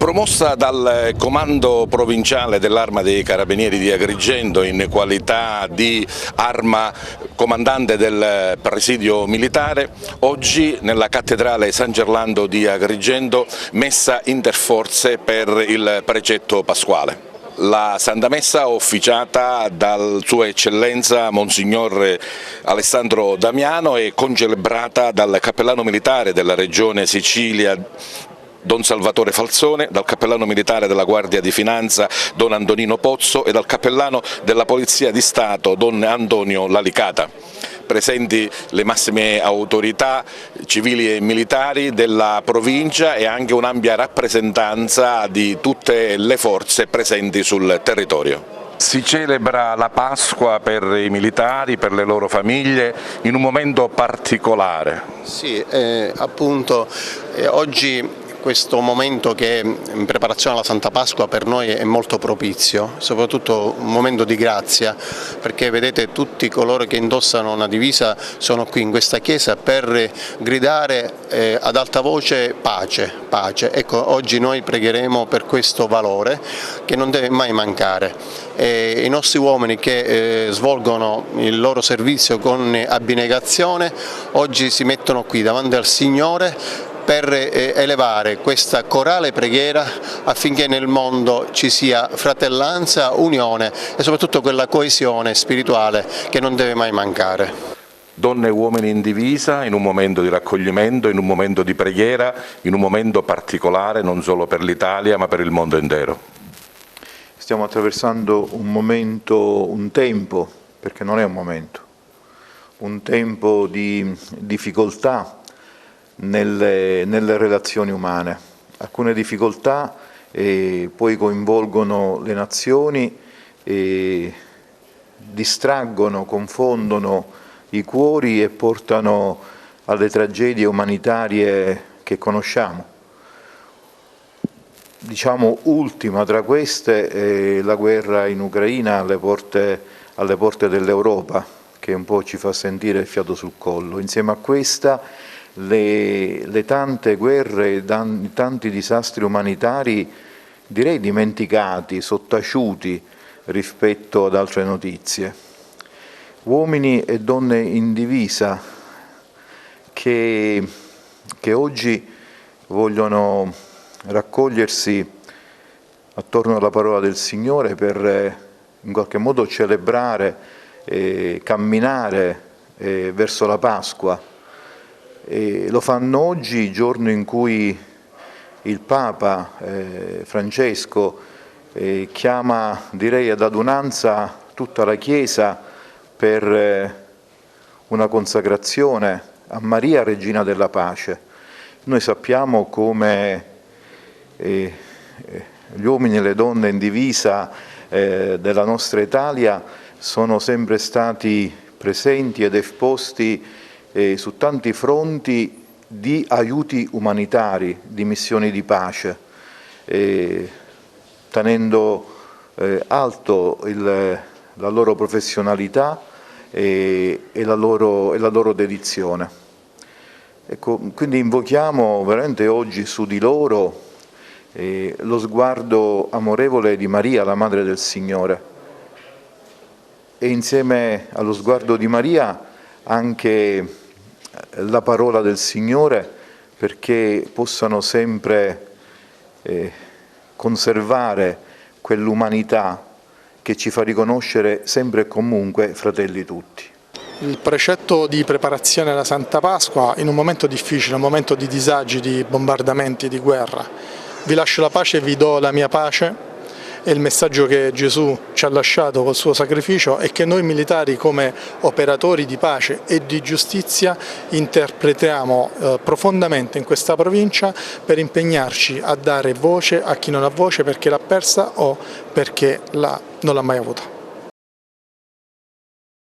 Promossa dal Comando Provinciale dell'Arma dei Carabinieri di Agrigento in qualità di arma comandante del presidio militare, oggi nella Cattedrale San Gerlando di Agrigento messa interforze per il precetto pasquale. La Santa Messa officiata dal Sua Eccellenza Monsignor Alessandro Damiano e concelebrata dal cappellano militare della Regione Sicilia Don Salvatore Falzone, dal cappellano militare della Guardia di Finanza Don Antonino Pozzo e dal cappellano della Polizia di Stato Don Antonio Lalicata. Presenti le massime autorità civili e militari della provincia e anche un'ampia rappresentanza di tutte le forze presenti sul territorio. Si celebra la Pasqua per i militari, per le loro famiglie, in un momento particolare. Sì, appunto oggi questo momento che è in preparazione alla Santa Pasqua per noi è molto propizio, soprattutto un momento di grazia, perché vedete tutti coloro che indossano una divisa sono qui in questa chiesa per gridare ad alta voce pace, pace. Ecco, oggi noi pregheremo per questo valore che non deve mai mancare. I nostri uomini che svolgono il loro servizio con abnegazione oggi si mettono qui davanti al Signore per elevare questa corale preghiera affinché nel mondo ci sia fratellanza, unione e soprattutto quella coesione spirituale che non deve mai mancare. Donne e uomini in divisa, in un momento di raccoglimento, in un momento di preghiera, in un momento particolare non solo per l'Italia ma per il mondo intero. Stiamo attraversando un momento, un tempo, perché non è un tempo di difficoltà nelle relazioni umane. Alcune difficoltà poi coinvolgono le nazioni e distraggono, confondono i cuori e portano alle tragedie umanitarie che conosciamo. Diciamo ultima tra queste è la guerra in Ucraina alle porte dell'Europa, che un po' ci fa sentire il fiato sul collo. Insieme a questa le tante guerre, i tanti disastri umanitari, direi dimenticati, sottaciuti rispetto ad altre notizie. Uomini e donne in divisa che oggi vogliono raccogliersi attorno alla parola del Signore per in qualche modo celebrare e camminare verso la Pasqua. E lo fanno oggi, giorno in cui il Papa Francesco chiama, direi, ad adunanza tutta la Chiesa per una consacrazione a Maria, Regina della Pace. Noi sappiamo come gli uomini e le donne in divisa della nostra Italia sono sempre stati presenti ed esposti su tanti fronti di aiuti umanitari, di missioni di pace, tenendo alto la loro professionalità e la loro dedizione. Ecco, quindi invochiamo veramente oggi su di loro lo sguardo amorevole di Maria, la Madre del Signore, e insieme allo sguardo di Maria anche la parola del Signore, perché possano sempre conservare quell'umanità che ci fa riconoscere sempre e comunque fratelli tutti. Il precetto di preparazione alla Santa Pasqua in un momento difficile, un momento di disagi, di bombardamenti, di guerra. Vi lascio la pace e vi do la mia pace. È il messaggio che Gesù ci ha lasciato col suo sacrificio e che noi militari come operatori di pace e di giustizia interpretiamo profondamente in questa provincia per impegnarci a dare voce a chi non ha voce perché l'ha persa o perché non l'ha mai avuta.